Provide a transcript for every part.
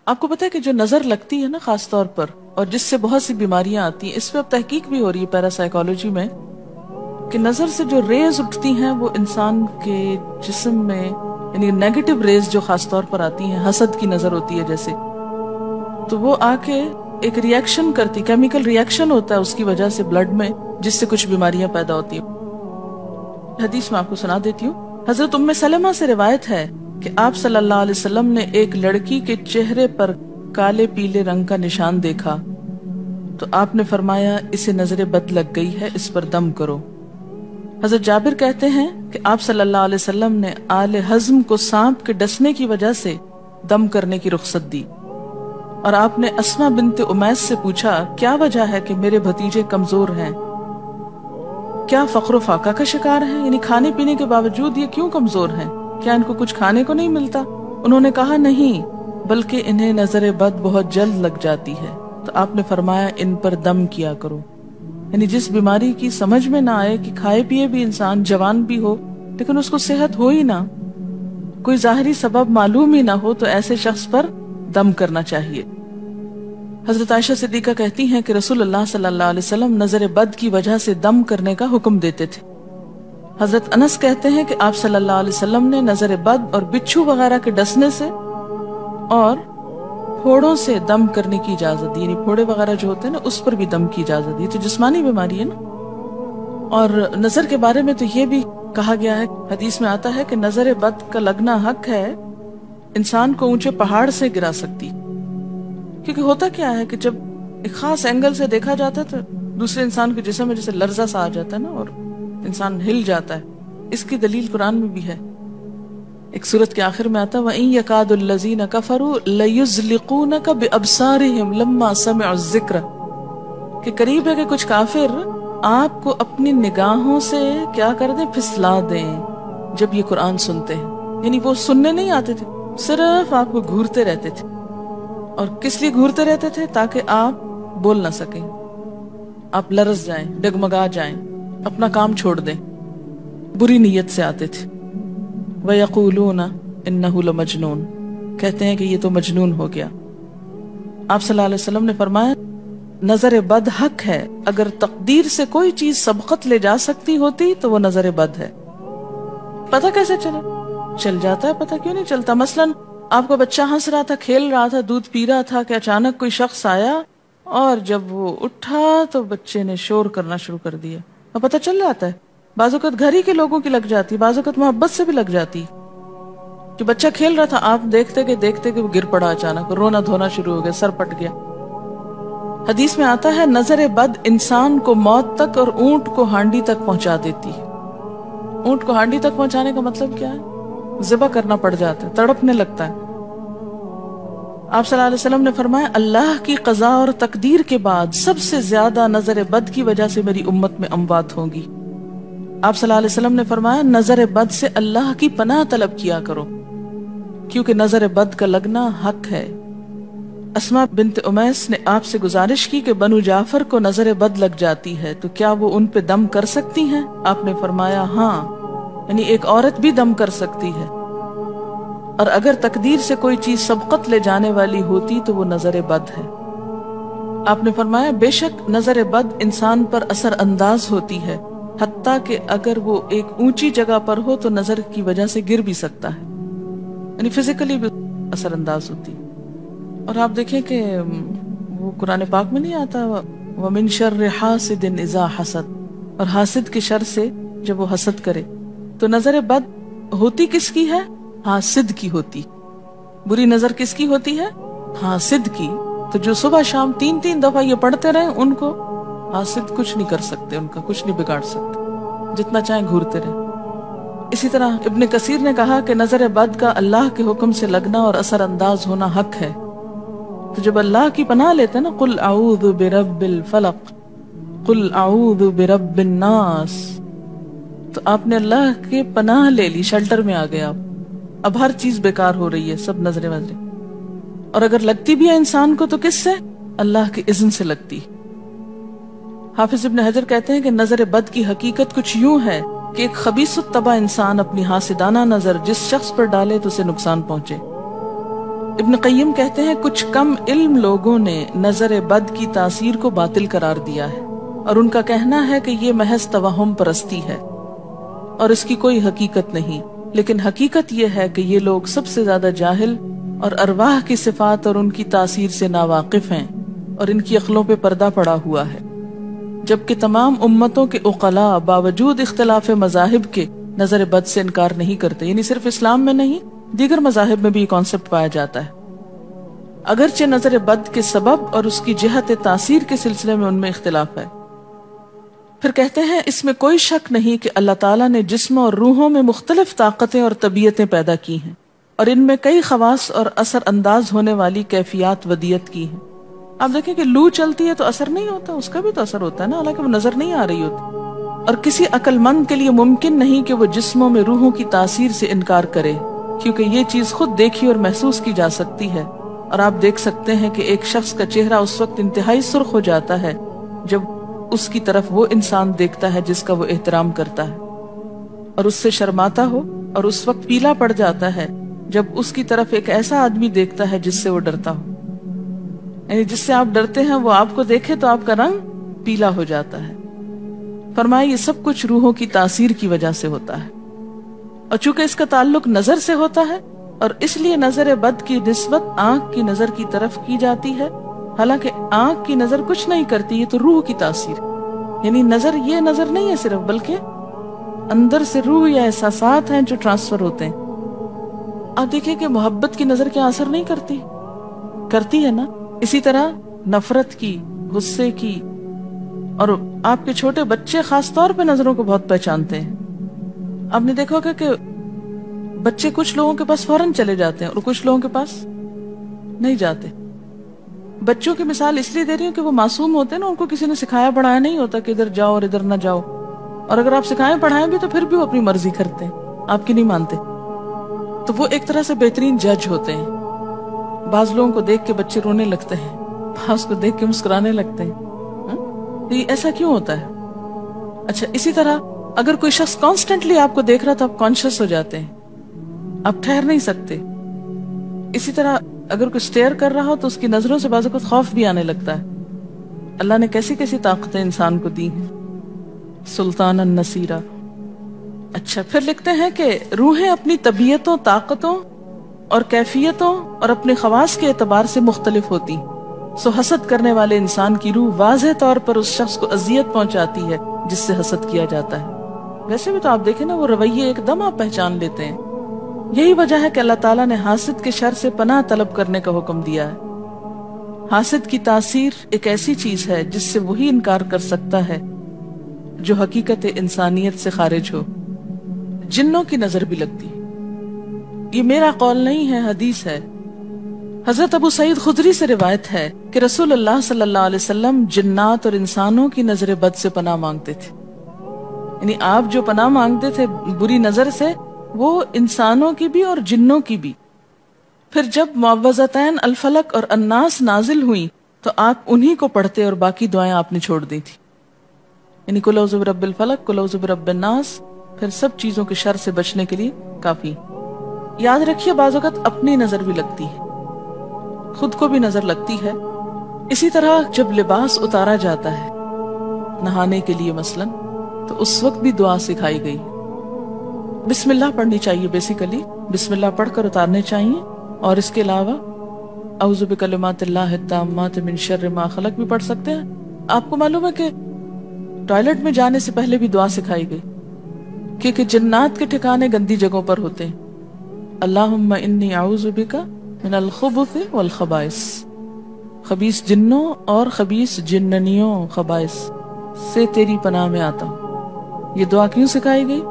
آپ کو پتا ہے کہ جو نظر لگتی ہے نا خاص طور پر، اور جس سے بہت سی بیماریاں آتی ہیں، اس پہ اب تحقیق بھی ہو رہی ہے پیراسائیکالوجی میں، کہ نظر سے جو ریز اٹھتی ہیں وہ انسان کے جسم میں، یعنی نیگیٹو ریز جو خاص طور پر آتی ہیں، حسد کی نظر ہوتی ہے جیسے، تو وہ آ کے ایک ریئیکشن کرتی، کیمیکل ریئیکشن ہوتا ہے اس کی وجہ سے بلڈ میں، جس سے کچھ بیماریاں پیدا ہوتی ہیں۔ حدیث میں آپ کو سنا دیتی ہوں۔ حضرت ام سلمہ سے روایت ہے کہ آپ صلی اللہ علیہ وسلم نے ایک لڑکی کے چہرے پر کالے پیلے رنگ کا نشان دیکھا تو آپ نے فرمایا اسے نظر بد لگ گئی ہے، اس پر دم کرو۔ حضرت جابر کہتے ہیں کہ آپ صلی اللہ علیہ وسلم نے آل حزم کو سانپ کے ڈسنے کی وجہ سے دم کرنے کی رخصت دی، اور آپ نے اسما بنت امیس سے پوچھا کیا وجہ ہے کہ میرے بھتیجے کمزور ہیں، کیا فقر و فاقہ کا شکار ہیں، یعنی کھانے پینے کے باوجود یہ کیوں کمزور ہیں، کیا ان کو کچھ کھانے کو نہیں ملتا؟ انہوں نے کہا نہیں، بلکہ انہیں نظر بد بہت جلد لگ جاتی ہے، تو آپ نے فرمایا ان پر دم کیا کرو۔ یعنی جس بیماری کی سمجھ میں نہ آئے کہ کھائے پیے بھی انسان جوان بھی ہو لیکن اس کو صحت ہو ہی نہ، کوئی ظاہری سبب معلوم ہی نہ ہو، تو ایسے شخص پر دم کرنا چاہیے۔ حضرت عائشہ صدیقہ کہتی ہیں کہ رسول اللہ صلی اللہ علیہ وسلم نظر بد کی وجہ سے دم کرنے کا حکم دیتے تھے۔ حضرت انس کہتے ہیں کہ آپ صلی اللہ علیہ وسلم نے نظر بد اور بچھو وغیرہ کے ڈسنے سے اور پھوڑوں سے دم کرنے کی اجازت دی، یعنی پھوڑے وغیرہ جو ہوتے ہیں نا اس پر بھی دم کی اجازت دی، تو جسمانی بیماری ہے نا۔ اور نظر کے بارے میں تو یہ بھی کہا گیا ہے، حدیث میں آتا ہے کہ نظر بد کا لگنا حق ہے، انسان کو اونچے پہاڑ سے گرا سکتی، کیونکہ ہوتا کیا ہے کہ جب ایک خاص اینگل سے دیکھا جاتا ہے تو دوسرے انسان کے جسم میں جیسے لرزہ سا آ جاتا ہے نا، اور انسان ہل جاتا ہے۔ اس کی دلیل قرآن میں بھی ہے، ایک سورت کے آخر میں آتا وَإِن يَكَادُ الَّذِينَ كَفَرُوا لَيُزْلِقُونَكَ بِأَبْصَارِهِمْ لَمَّا سَمِعُوا الذِّكْرَ، کہ قریب ہے کہ کچھ کافر آپ کو اپنی نگاہوں سے کیا کر دیں، پھسلا دیں جب یہ قرآن سنتے ہیں۔ یعنی وہ سننے نہیں آتے تھے، صرف آپ کو گھورتے رہتے تھے۔ اور کس لیے گھورتے رہتے تھے؟ تاکہ آپ بول نہ سکیں، آپ لرز جائیں، ڈگمگا جائیں، اپنا کام چھوڑ دیں، بری نیت سے آتے تھے۔ وَيَقُولُونَ إِنَّهُ لَمَجْنُونَ، کہتے ہیں کہ یہ تو مجنون ہو گیا۔ آپ صلی اللہ علیہ وسلم نے فرمایا نظر بد حق ہے، اگر تقدیر سے کوئی چیز سبقت لے جا سکتی ہوتی تو وہ نظر بد ہے۔ پتہ کیسے چلے؟ چل جاتا ہے، پتہ کیوں نہیں چلتا؟ مثلاً آپ کا بچہ ہنس رہا تھا، کھیل رہا تھا، دودھ پی رہا تھا کہ اچانک کوئی شخص آیا اور جب وہ اٹھا تو بچے نے شور کرنا شروع کر دیا، اور پتہ چل جاتا ہے۔ بعض اوقات گھر ہی کے لوگوں کی لگ جاتی، بعض اوقات محبت سے بھی لگ جاتی، کہ بچہ کھیل رہا تھا، آپ دیکھتے کہ وہ گر پڑا، اچانک رونا دھونا شروع ہو گیا، سر پٹ گیا۔ حدیث میں آتا ہے نظر بد انسان کو موت تک اور اونٹ کو ہانڈی تک پہنچا دیتی ہے۔ اونٹ کو ہانڈی تک پہنچانے کا مطلب کیا ہے؟ ذبح کرنا پڑ جاتا ہے، تڑپنے لگتا ہے۔ آپ صلی اللہ علیہ وسلم نے فرمایا اللہ کی قضاء اور تقدیر کے بعد سب سے زیادہ نظر بد کی وجہ سے میری امت میں اموات ہوں گی۔ آپ صلی اللہ علیہ وسلم نے فرمایا نظر بد سے اللہ کی پناہ طلب کیا کرو، کیونکہ نظر بد کا لگنا حق ہے۔ اسما بنت امیس نے آپ سے گزارش کی کہ بنو جعفر کو نظر بد لگ جاتی ہے تو کیا وہ ان پہ دم کر سکتی ہیں؟ آپ نے فرمایا ہاں، یعنی ایک عورت بھی دم کر سکتی ہے، اور اگر تقدیر سے کوئی چیز سبقت لے جانے والی ہوتی تو وہ نظر بد ہے۔ آپ نے فرمایا بے شک نظر بد انسان پر اثر انداز ہوتی ہے، حتیٰ کہ اگر وہ ایک اونچی جگہ پر ہو تو نظر کی وجہ سے گر بھی سکتا ہے، یعنی فزیکلی بھی اثر انداز ہوتی۔ اور آپ دیکھیں کہ وہ قرآن پاک میں نہیں آتا وَمِن شَرِّ حَاسِدٍ إِذَا حَسَدَ، اور حاسد کے شر سے جب وہ حسد کرے، تو نظر بد ہوتی کس کی ہے؟ حاسد کی ہوتی۔ بری نظر کس کی ہوتی ہے؟ حاسد کی۔ تو جو صبح شام 3 دفعہ یہ پڑھتے رہے ان کو حاسد کچھ نہیں کر سکتے، ان کا کچھ نہیں بگاڑ سکتے، جتنا چاہیں گھورتے رہے۔ اسی طرح ابن کثیر نے کہا کہ نظر بد کا اللہ کے حکم سے لگنا اور اثر انداز ہونا حق ہے۔ تو جب اللہ کی پناہ لیتے ہیں نا قل اعوذ برب الفلق قل اعوذ برب الناس، تو آپ نے اللہ کے پناہ لے لی، شیلٹر میں آ گئے آپ۔ اب ہر چیز بیکار ہو رہی ہے، سب نظریں وظریں، اور اگر لگتی بھی ہے انسان کو تو کس سے؟ اللہ کے اذن سے لگتی۔ حافظ ابن حجر کہتے ہیں کہ نظر بد کی حقیقت کچھ یوں ہے کہ ایک خبیث الطبع انسان اپنی حاسدانہ نظر جس شخص پر ڈالے تو اسے نقصان پہنچے۔ ابن قیم کہتے ہیں کچھ کم علم لوگوں نے نظر بد کی تاثیر کو باطل قرار دیا ہے اور ان کا کہنا ہے کہ یہ محض توہم پرستی ہے اور اس کی کوئی حقیقت نہیں، لیکن حقیقت یہ ہے کہ یہ لوگ سب سے زیادہ جاہل اور ارواح کی صفات اور ان کی تاثیر سے ناواقف ہیں اور ان کی عقلوں پہ پردہ پڑا ہوا ہے، جبکہ تمام امتوں کے عقلاء باوجود اختلاف مذاہب کے نظر بد سے انکار نہیں کرتے. یعنی صرف اسلام میں نہیں، دیگر مذاہب میں بھی یہ کانسیپٹ پایا جاتا ہے، اگرچہ نظر بد کے سبب اور اس کی جہت تاثیر کے سلسلے میں ان میں اختلاف ہے. پھر کہتے ہیں اس میں کوئی شک نہیں کہ اللہ تعالیٰ نے جسموں اور روحوں میں مختلف طاقتیں اور طبیعتیں پیدا کی ہیں اور ان میں کئی خواص اور اثر انداز ہونے والی کیفیات ودیت کی ہیں. آپ دیکھیں کہ لو چلتی ہے تو اثر نہیں ہوتا، اس کا بھی تو اثر ہوتا ہے نا، حالانکہ وہ نظر نہیں آ رہی ہوتی. اور کسی عقل مند کے لیے ممکن نہیں کہ وہ جسموں میں روحوں کی تاثیر سے انکار کرے، کیونکہ یہ چیز خود دیکھی اور محسوس کی جا سکتی ہے. اور آپ دیکھ سکتے ہیں کہ ایک شخص کا چہرہ اس وقت انتہائی سرخ ہو جاتا ہے جب اس کی طرف وہ انسان دیکھتا ہے جس کا وہ احترام کرتا ہے، اور اس سے شرماتا ہو، اور اس وقت پیلا پڑ جاتا ہے جب اس کی طرف ایک ایسا آدمی دیکھتا ہے جس سے وہ ڈرتا ہو. یعنی جس سے آپ ڈرتے ہیں وہ آپ کو دیکھے تو آپ کا رنگ پیلا ہو جاتا ہے. فرمایا یہ سب کچھ روحوں کی تاثیر کی وجہ سے ہوتا ہے، اور چونکہ اس کا تعلق نظر سے ہوتا ہے اور اس لیے نظر بد کی نسبت آنکھ کی نظر کی طرف کی جاتی ہے، حالانکہ آنکھ کی نظر کچھ نہیں کرتی، یہ تو روح کی تاثیر. یعنی نظر یہ نظر نہیں ہے صرف، بلکہ اندر سے روح یا احساسات ہیں جو ٹرانسفر ہوتے ہیں. آپ دیکھیں کہ محبت کی نظر کیا اثر نہیں کرتی؟ کرتی ہے نا. اسی طرح نفرت کی، غصے کی، اور آپ کے چھوٹے بچے خاص طور پہ نظروں کو بہت پہچانتے ہیں. آپ نے دیکھا ہوگا کہ بچے کچھ لوگوں کے پاس فوراً چلے جاتے ہیں اور کچھ لوگوں کے پاس نہیں جاتے. بچوں کی مثال اس لیے دے رہی ہوں کہ وہ معصوم ہوتے ہیں نا، ان کو کسی نے سکھایا پڑھایا نہیں ہوتا کہ ادھر جاؤ اور ادھر نہ جاؤ، اور اگر آپ سکھائیں پڑھائیں بھی تو پھر بھی وہ اپنی مرضی کرتے ہیں، آپ کی نہیں مانتے. تو وہ ایک طرح سے بہترین جج ہوتے ہیں. بعض لوگوں کو دیکھ کے بچے رونے لگتے ہیں، بعض کو دیکھ کے مسکرانے لگتے ہیں. یہ ایسا کیوں ہوتا ہے؟ اچھا، اسی طرح اگر کوئی شخص کانسٹنٹلی آپ کو دیکھ رہا تو آپ کانشیس ہو جاتے ہیں، آپ ٹھہر نہیں سکتے. اسی طرح اگر کوئی سٹیئر کر رہا ہو تو اس کی نظروں سے بعض اوقات خوف بھی آنے لگتا ہے. اللہ نے کیسی کیسی طاقتیں انسان کو دی ہیں. سلطان النصیرہ. اچھا، پھر لکھتے ہیں کہ روحیں اپنی طبیعتوں، طاقتوں اور کیفیتوں اور اپنے خواص کے اعتبار سے مختلف ہوتی، سو حسد کرنے والے انسان کی روح واضح طور پر اس شخص کو اذیت پہنچاتی ہے جس سے حسد کیا جاتا ہے. ویسے بھی تو آپ دیکھیں نا، وہ رویے ایک دم آپ پہچان لیتے ہیں. یہی وجہ ہے کہ اللہ تعالیٰ نے حاسد کے شر سے پناہ طلب کرنے کا حکم دیا ہے. حاسد کی تاثیر ایک ایسی چیز ہے جس سے وہی انکار کر سکتا ہے جو حقیقت انسانیت سے خارج ہو. جنوں کی نظر بھی لگتی. یہ میرا قول نہیں ہے، حدیث ہے. حضرت ابو سعید خدری سے روایت ہے کہ رسول اللہ صلی اللہ علیہ وسلم جنات اور انسانوں کی نظر بد سے پناہ مانگتے تھے. یعنی آپ جو پناہ مانگتے تھے بری نظر سے، وہ انسانوں کی بھی اور جنوں کی بھی. پھر جب معوذتین الفلق اور الناس نازل ہوئیں تو آپ انہی کو پڑھتے اور باقی دعائیں آپ نے چھوڑ دی تھی. یعنی قل اعوذ برب الفلق، قل اعوذ برب الناس، پھر سب چیزوں کے شر سے بچنے کے لیے کافی. یاد رکھیے بعض اوقات اپنی نظر بھی لگتی ہے، خود کو بھی نظر لگتی ہے. اسی طرح جب لباس اتارا جاتا ہے نہانے کے لیے مثلا، تو اس وقت بھی دعا سکھائی گئی. بسم اللہ پڑھنی چاہیے، بیسیکلی بسم اللہ پڑھ کر اتارنے چاہیے. اور اس کے علاوہ اعوذ بکلمات اللہ التامات من شر ما خلق بھی پڑھ سکتے ہیں. آپ کو معلوم ہے کہ ٹوائلٹ میں جانے سے پہلے بھی دعا سکھائی گئی، کیونکہ جنات کے ٹھکانے گندی جگہوں پر ہوتے ہیں. اللہم انی اعوذ بک من الخبث والخبائث، خبیث جنوں اور خبیث جننیوں، خبائث سے تیری پناہ میں آتا ہوں. یہ دعا کیوں سکھائی گئی؟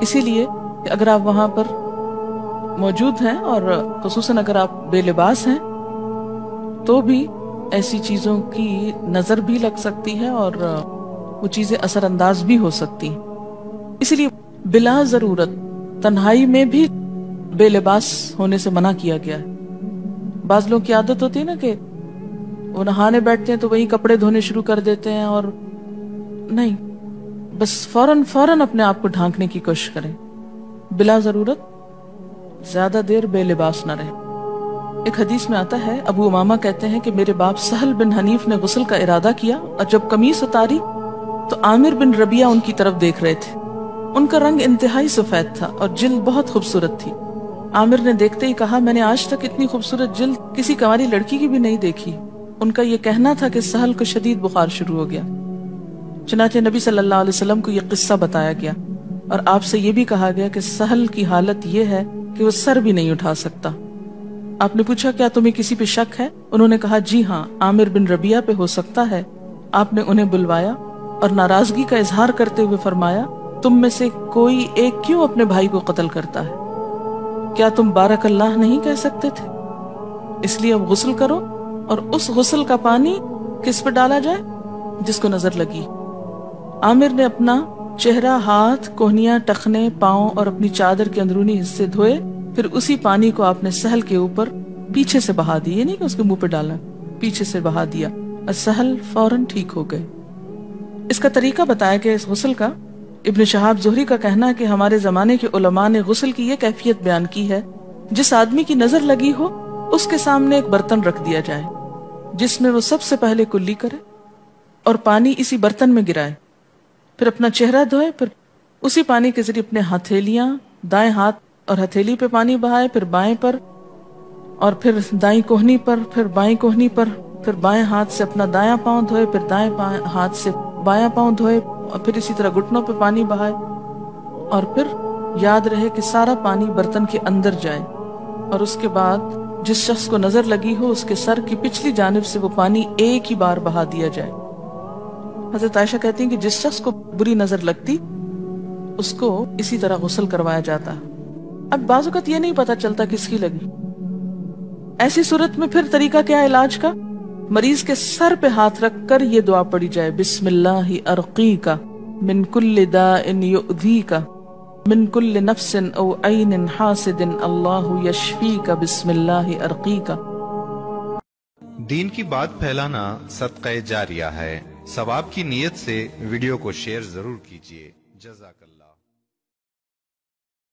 اسی لیے کہ اگر آپ وہاں پر موجود ہیں اور خصوصاً اگر آپ بے لباس ہیں تو بھی ایسی چیزوں کی نظر بھی لگ سکتی ہے اور وہ چیزیں اثر انداز بھی ہو سکتی ہیں. اسی لیے بلا ضرورت تنہائی میں بھی بے لباس ہونے سے منع کیا گیا ہے. بعض لوگ کی عادت ہوتی ہے نا کہ وہ نہانے بیٹھتے ہیں تو وہی کپڑے دھونے شروع کر دیتے ہیں، اور نہیں، بس فوراً اپنے آپ کو ڈھانکنے کی کوشش کریں. بلا ضرورت زیادہ دیر بے لباس نہ رہے. ایک حدیث میں آتا ہے، ابو امامہ کہتے ہیں کہ میرے باپ سہل بن حنیف نے غسل کا ارادہ کیا اور جب قمیص اتاری تو عامر بن ربیعہ ان کی طرف دیکھ رہے تھے۔ ان کا رنگ انتہائی سفید تھا اور جلد بہت خوبصورت تھی۔ عامر نے دیکھتے ہی کہا، میں نے آج تک اتنی خوبصورت جلد کسی کنواری لڑکی کی بھی نہیں دیکھی۔ ان کا یہ کہنا تھا کہ سہل کو شدید بخار شروع ہو گیا۔ چنانچہ نبی صلی اللہ علیہ وسلم کو یہ قصہ بتایا گیا اور آپ سے یہ بھی کہا گیا کہ سہل کی حالت یہ ہے کہ وہ سر بھی نہیں اٹھا سکتا۔ آپ نے پوچھا، کیا تمہیں کسی پہ شک ہے؟ انہوں نے کہا، جی ہاں، عامر بن ربیعہ پہ ہو سکتا ہے۔ آپ نے انہیں بلوایا اور ناراضگی کا اظہار کرتے ہوئے فرمایا، تم میں سے کوئی ایک کیوں اپنے بھائی کو قتل کرتا ہے؟ کیا تم بارک اللہ نہیں کہہ سکتے تھے؟ اس لیے اب غسل کرو، اور اس غسل کا پانی کس پہ ڈالا جائے؟ جس کو نظر لگی۔ عامر نے اپنا چہرہ، ہاتھ، کوہنیاں، ٹخنے، پاؤں اور اپنی چادر کے اندرونی حصے دھوئے، پھر اسی پانی کو آپ نے سہل کے اوپر پیچھے سے بہا دیا، یہ نہیں کہ اس کے منہ پہ ڈالا، پیچھے سے بہا دیا، اور سہل فوراً ٹھیک ہو گئے۔ اس کا طریقہ بتایا کہ اس غسل کا ابن شہاب زہری کا کہنا ہے کہ ہمارے زمانے کے علماء نے غسل کی یہ کیفیت بیان کی ہے، جس آدمی کی نظر لگی ہو اس کے سامنے ایک برتن رکھ دیا جائے جس میں وہ سب سے پہلے کلی کرے اور پانی اسی برتن میں گرائے، پھر اپنا چہرہ دھوئے، پھر اسی پانی کے ذریعے اپنے ہتھیلیاں، دائیں ہاتھ اور ہتھیلی پہ پانی بہائے، پھر بائیں پر، اور پھر دائیں کوہنی پر، پھر بائیں کوہنی پر، پھر بائیں ہاتھ سے اپنا دایاں پاؤں دھوئے، پھر دائیں ہاتھ سے بایاں پاؤں دھوئے، اور پھر اسی طرح گھٹنوں پہ پانی بہائے، اور پھر یاد رہے کہ سارا پانی برتن کے اندر جائے، اور اس کے بعد جس شخص کو نظر لگی ہو اس کے سر کی پچھلی جانب سے وہ پانی ایک ہی بار بہا دیا جائے۔ حضرت عائشہ کہتی ہیں کہ جس شخص کو بری نظر لگتی اس کو اسی طرح غسل کروایا جاتا۔ اب بعض اوقات یہ نہیں پتا چلتا کس کی لگی، ایسی صورت میں پھر طریقہ کیا علاج کا؟ مریض کے سر پہ ہاتھ رکھ کر یہ دعا پڑھی جائے، بسم اللہ ارقیک من کل داء یؤذیک من کل نفس او عین حاسد اللہ یشفیک بسم اللہ ارقیک۔ دین کی بات پھیلانا صدقہ جاریہ ہے، ثواب کی نیت سے ویڈیو کو شیئر ضرور کیجیے۔ جزاک اللہ۔